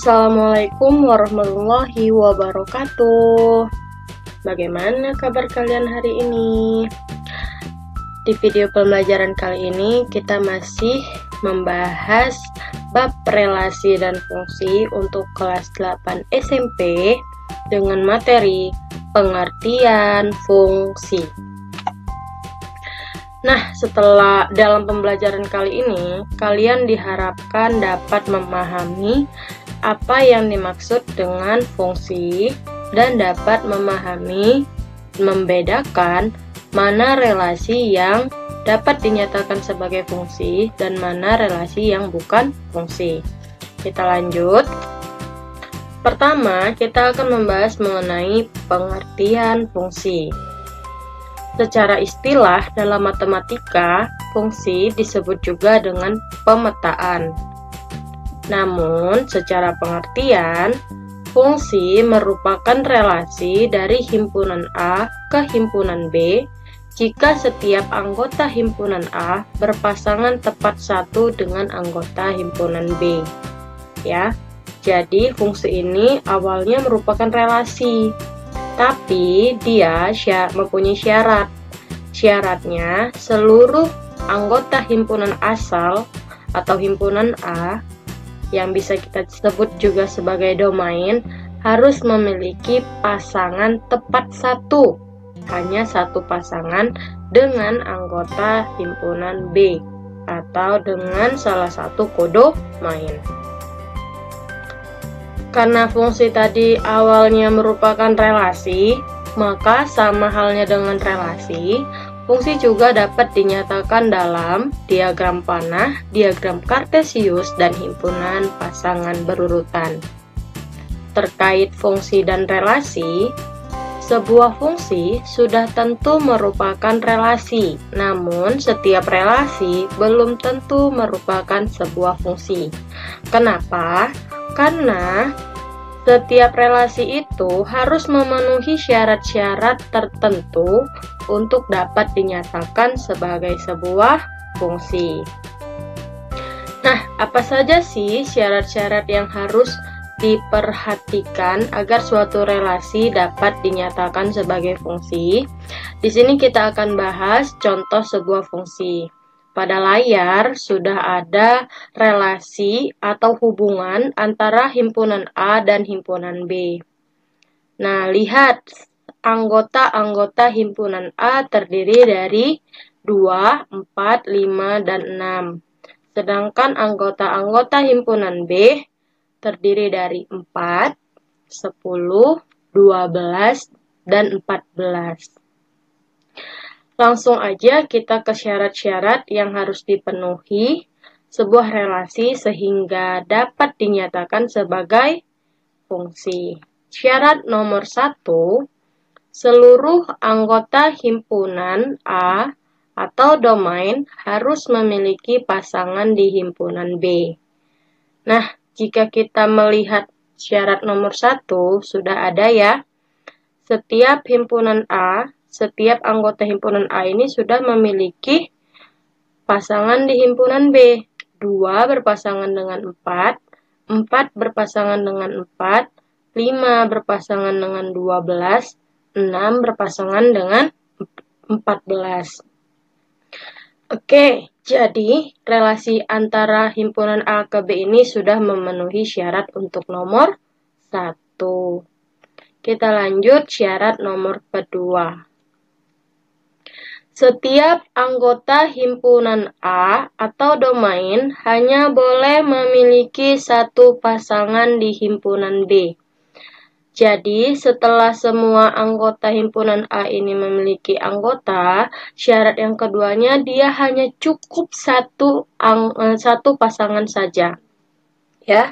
Assalamualaikum warahmatullahi wabarakatuh. Bagaimana kabar kalian hari ini? Di video pembelajaran kali ini kita masih membahas bab relasi dan fungsi untuk kelas 8 SMP dengan materi pengertian fungsi. Nah, setelah dalam pembelajaran kali ini, kalian diharapkan dapat memahami apa yang dimaksud dengan fungsi dan dapat membedakan mana relasi yang dapat dinyatakan sebagai fungsi dan mana relasi yang bukan fungsi. Kita lanjut. Pertama, kita akan membahas mengenai pengertian fungsi. Secara istilah dalam matematika, fungsi disebut juga dengan pemetaan. Namun, secara pengertian, fungsi merupakan relasi dari himpunan A ke himpunan B jika setiap anggota himpunan A berpasangan tepat satu dengan anggota himpunan B. Ya, jadi fungsi ini awalnya merupakan relasi. Tapi dia mempunyai syarat. Syaratnya, seluruh anggota himpunan asal atau himpunan A, yang bisa kita sebut juga sebagai domain, harus memiliki pasangan tepat satu. Hanya satu pasangan dengan anggota himpunan B atau dengan salah satu kodomain. Karena fungsi tadi awalnya merupakan relasi, maka sama halnya dengan relasi, fungsi juga dapat dinyatakan dalam diagram panah, diagram kartesius, dan himpunan pasangan berurutan. Terkait fungsi dan relasi, sebuah fungsi sudah tentu merupakan relasi, namun setiap relasi belum tentu merupakan sebuah fungsi. Kenapa? Karena setiap relasi itu harus memenuhi syarat-syarat tertentu untuk dapat dinyatakan sebagai sebuah fungsi. Nah, apa saja sih syarat-syarat yang harus diperhatikan agar suatu relasi dapat dinyatakan sebagai fungsi? Di sini kita akan bahas contoh sebuah fungsi. Pada layar sudah ada relasi atau hubungan antara himpunan A dan himpunan B. Nah, lihat anggota-anggota himpunan A terdiri dari 2, 4, 5, dan 6. Sedangkan anggota-anggota himpunan B terdiri dari 4, 10, 12, dan 14. Langsung aja kita ke syarat-syarat yang harus dipenuhi sebuah relasi sehingga dapat dinyatakan sebagai fungsi. Syarat nomor 1, seluruh anggota himpunan A atau domain harus memiliki pasangan di himpunan B. Nah, jika kita melihat syarat nomor 1, sudah ada ya. Setiap anggota himpunan A ini sudah memiliki pasangan di himpunan B. 2 berpasangan dengan 4, 4 berpasangan dengan 4, 5 berpasangan dengan 12, 6 berpasangan dengan 14. Oke, jadi relasi antara himpunan A ke B ini sudah memenuhi syarat untuk nomor 1. Kita lanjut syarat nomor kedua. Setiap anggota himpunan A atau domain hanya boleh memiliki satu pasangan di himpunan B. Jadi, setelah semua anggota himpunan A ini memiliki anggota, syarat yang keduanya dia hanya cukup satu pasangan saja. Ya.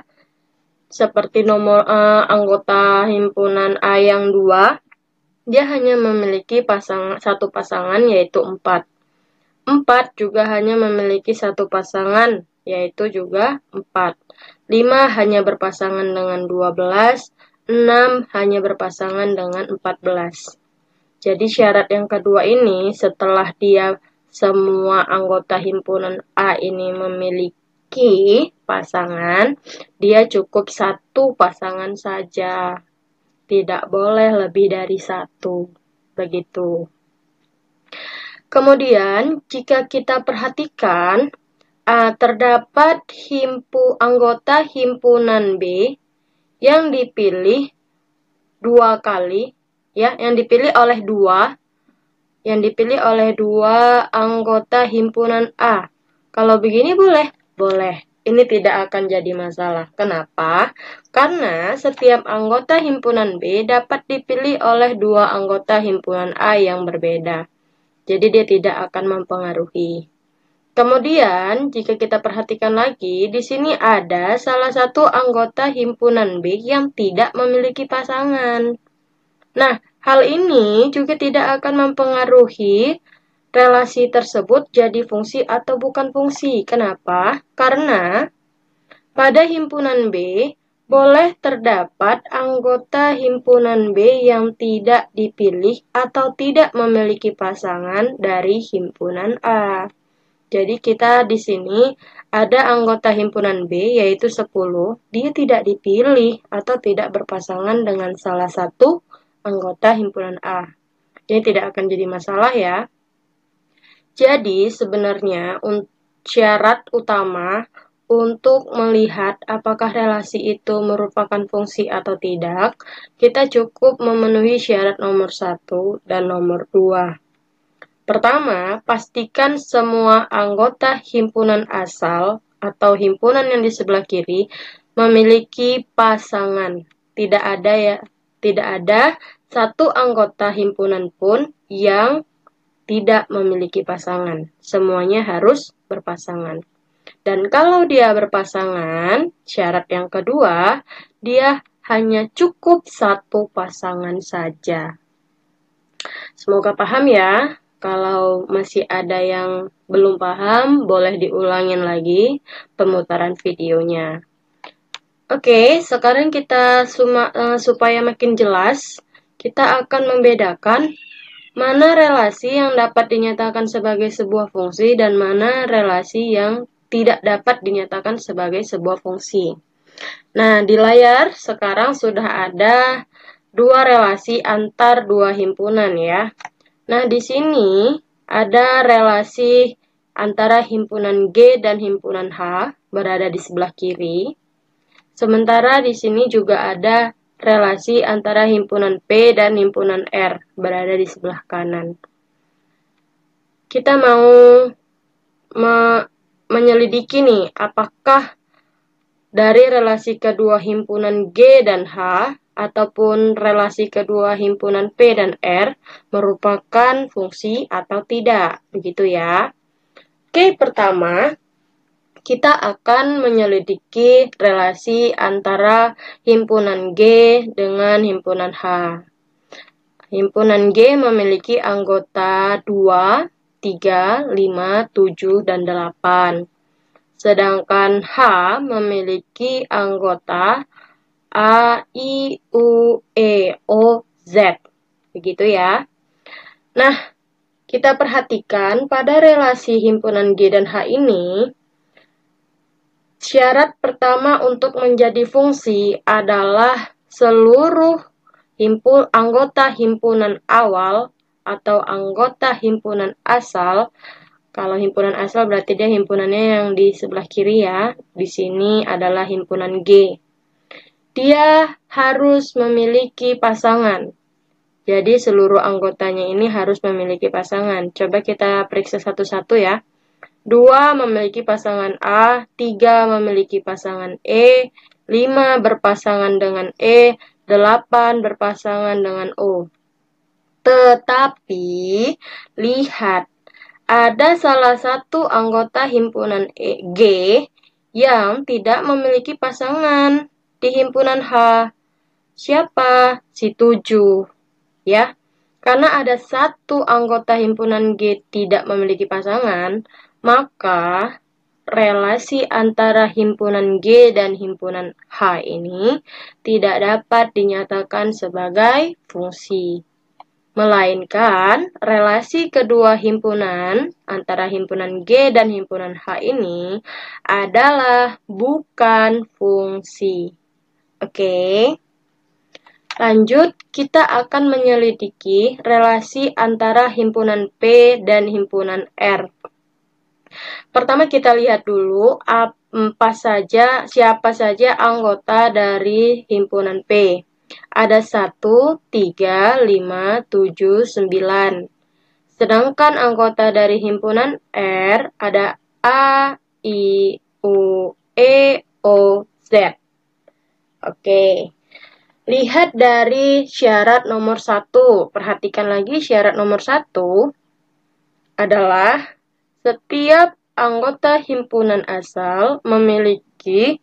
Seperti anggota himpunan A yang 2, dia hanya memiliki satu pasangan yaitu 4. 4 juga hanya memiliki satu pasangan yaitu juga 4. 5 hanya berpasangan dengan 12, 6 hanya berpasangan dengan 14. Jadi syarat yang kedua ini setelah semua anggota himpunan A ini memiliki berpasangan, dia cukup satu pasangan saja. Tidak boleh lebih dari satu. Begitu. Kemudian, jika kita perhatikan, terdapat anggota himpunan B yang dipilih dua kali, ya, yang dipilih oleh dua anggota himpunan A. Kalau begini boleh? Boleh. Ini tidak akan jadi masalah. Kenapa? Karena setiap anggota himpunan B dapat dipilih oleh dua anggota himpunan A yang berbeda. Jadi dia tidak akan mempengaruhi. Kemudian, jika kita perhatikan lagi, di sini ada salah satu anggota himpunan B yang tidak memiliki pasangan. Nah, hal ini juga tidak akan mempengaruhi relasi tersebut jadi fungsi atau bukan fungsi. Kenapa? Karena pada himpunan B, boleh terdapat anggota himpunan B yang tidak dipilih atau tidak memiliki pasangan dari himpunan A. Jadi kita di sini ada anggota himpunan B yaitu 10, dia tidak dipilih atau tidak berpasangan dengan salah satu anggota himpunan A. Ini tidak akan jadi masalah ya. Jadi sebenarnya syarat utama untuk melihat apakah relasi itu merupakan fungsi atau tidak, kita cukup memenuhi syarat nomor 1 dan nomor 2. Pertama, pastikan semua anggota himpunan asal atau himpunan yang di sebelah kiri memiliki pasangan. Tidak ada satu anggota himpunan pun yang tidak memiliki pasangan. Semuanya harus berpasangan. Dan kalau dia berpasangan, syarat yang kedua, dia hanya cukup satu pasangan saja. Semoga paham ya. Kalau masih ada yang belum paham, boleh diulangin lagi pemutaran videonya. Oke, sekarang kita supaya makin jelas, kita akan membedakan mana relasi yang dapat dinyatakan sebagai sebuah fungsi dan mana relasi yang tidak dapat dinyatakan sebagai sebuah fungsi. Nah, di layar sekarang sudah ada dua relasi antar dua himpunan ya. Nah, di sini ada relasi antara himpunan G dan himpunan H berada di sebelah kiri. Sementara di sini juga ada relasi antara himpunan P dan himpunan R berada di sebelah kanan. Kita mau menyelidiki nih, apakah dari relasi kedua himpunan G dan H ataupun relasi kedua himpunan P dan R merupakan fungsi atau tidak, begitu ya. Oke, pertama kita akan menyelidiki relasi antara himpunan G dengan himpunan H. Himpunan G memiliki anggota 2, 3, 5, 7, dan 8. Sedangkan H memiliki anggota A, I, U, E, O, Z. Begitu ya. Nah, kita perhatikan pada relasi himpunan G dan H ini, syarat pertama untuk menjadi fungsi adalah seluruh anggota himpunan awal atau anggota himpunan asal. Kalau himpunan asal berarti dia himpunannya yang di sebelah kiri ya. Di sini adalah himpunan G. Dia harus memiliki pasangan. Jadi seluruh anggotanya ini harus memiliki pasangan. Coba kita periksa satu-satu ya. 2 memiliki pasangan A, 3 memiliki pasangan E, 5 berpasangan dengan E, 8 berpasangan dengan O. Tetapi, lihat, ada salah satu anggota himpunan G yang tidak memiliki pasangan di himpunan H. Siapa? Si 7. Ya, karena ada satu anggota himpunan G tidak memiliki pasangan, maka relasi antara himpunan G dan himpunan H ini tidak dapat dinyatakan sebagai fungsi. Melainkan relasi kedua himpunan antara himpunan G dan himpunan H ini adalah bukan fungsi. Oke. Lanjut, kita akan menyelidiki relasi antara himpunan P dan himpunan R. Pertama kita lihat dulu siapa saja anggota dari himpunan P. Ada 1, 3, 5, 7, 9. Sedangkan anggota dari himpunan R ada A, I, U, E, O, Z. Oke. Lihat dari syarat nomor 1. Perhatikan lagi syarat nomor 1 adalah setiap anggota himpunan asal memiliki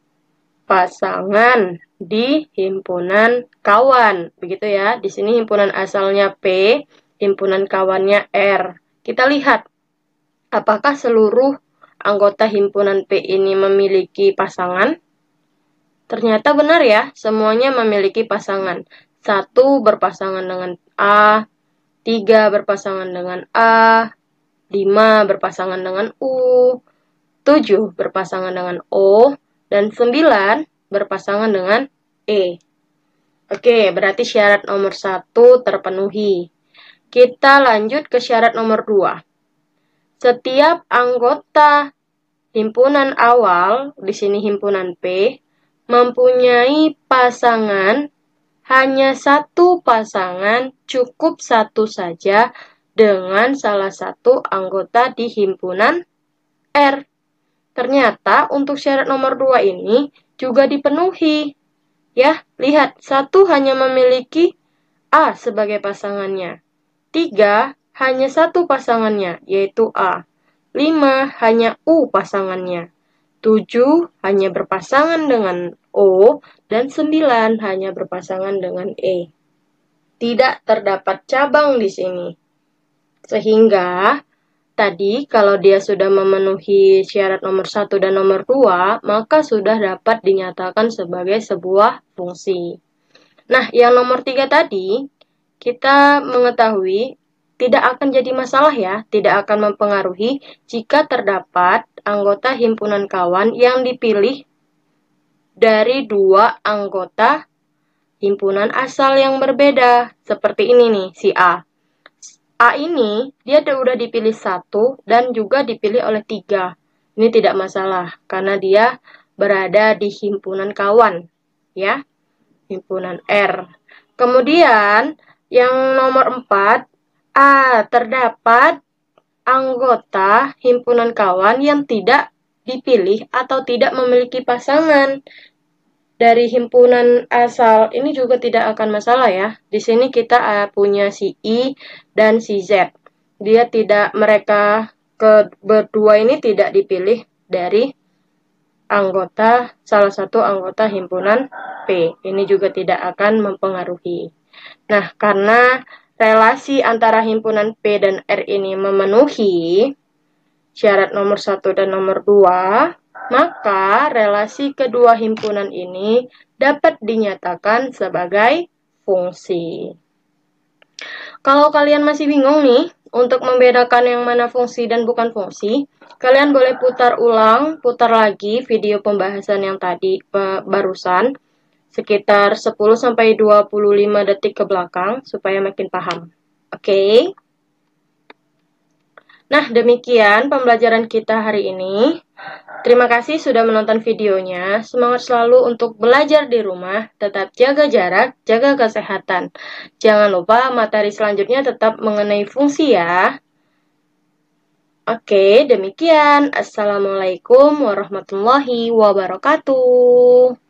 pasangan di himpunan kawan. Begitu ya. Di sini himpunan asalnya P, himpunan kawannya R. Kita lihat apakah seluruh anggota himpunan P ini memiliki pasangan? Ternyata benar ya, semuanya memiliki pasangan. 1 berpasangan dengan A, 3 berpasangan dengan A, 5 berpasangan dengan U, 7 berpasangan dengan O, dan 9 berpasangan dengan E. Oke, berarti syarat nomor 1 terpenuhi. Kita lanjut ke syarat nomor 2. Setiap anggota himpunan awal, di sini himpunan P, mempunyai pasangan, hanya 1 pasangan, cukup 1 saja dengan salah satu anggota di himpunan R. Ternyata untuk syarat nomor 2 ini juga dipenuhi. Ya, lihat, 1 hanya memiliki A sebagai pasangannya. 3 hanya 1 pasangannya, yaitu A. 5 hanya U pasangannya. 7 hanya berpasangan dengan O, dan 9 hanya berpasangan dengan E. Tidak terdapat cabang di sini. Sehingga tadi kalau dia sudah memenuhi syarat nomor 1 dan nomor 2, maka sudah dapat dinyatakan sebagai sebuah fungsi. Nah, yang nomor 3 tadi, kita mengetahui tidak akan jadi masalah ya, tidak akan mempengaruhi jika terdapat anggota himpunan kawan yang dipilih dari 2 anggota himpunan asal yang berbeda. Seperti ini nih, si A. A ini, dia udah dipilih 1 dan juga dipilih oleh 3. Ini tidak masalah, karena dia berada di himpunan kawan, ya, himpunan R. Kemudian, yang nomor 4, terdapat anggota himpunan kawan yang tidak dipilih atau tidak memiliki pasangan dari himpunan asal. Ini juga tidak akan masalah ya. Di sini kita punya si I dan si Z. Mereka berdua ini tidak dipilih dari salah satu anggota himpunan P. Ini juga tidak akan mempengaruhi. Nah, karena relasi antara himpunan P dan R ini memenuhi syarat nomor 1 dan nomor 2, maka relasi kedua himpunan ini dapat dinyatakan sebagai fungsi. Kalau kalian masih bingung nih untuk membedakan yang mana fungsi dan bukan fungsi, kalian boleh putar putar lagi video pembahasan yang tadi barusan, sekitar 10-25 detik ke belakang supaya makin paham. Oke? Nah, demikian pembelajaran kita hari ini. Terima kasih sudah menonton videonya. Semangat selalu untuk belajar di rumah. Tetap jaga jarak, jaga kesehatan. Jangan lupa materi selanjutnya tetap mengenai fungsi ya. Oke, demikian. Assalamualaikum warahmatullahi wabarakatuh.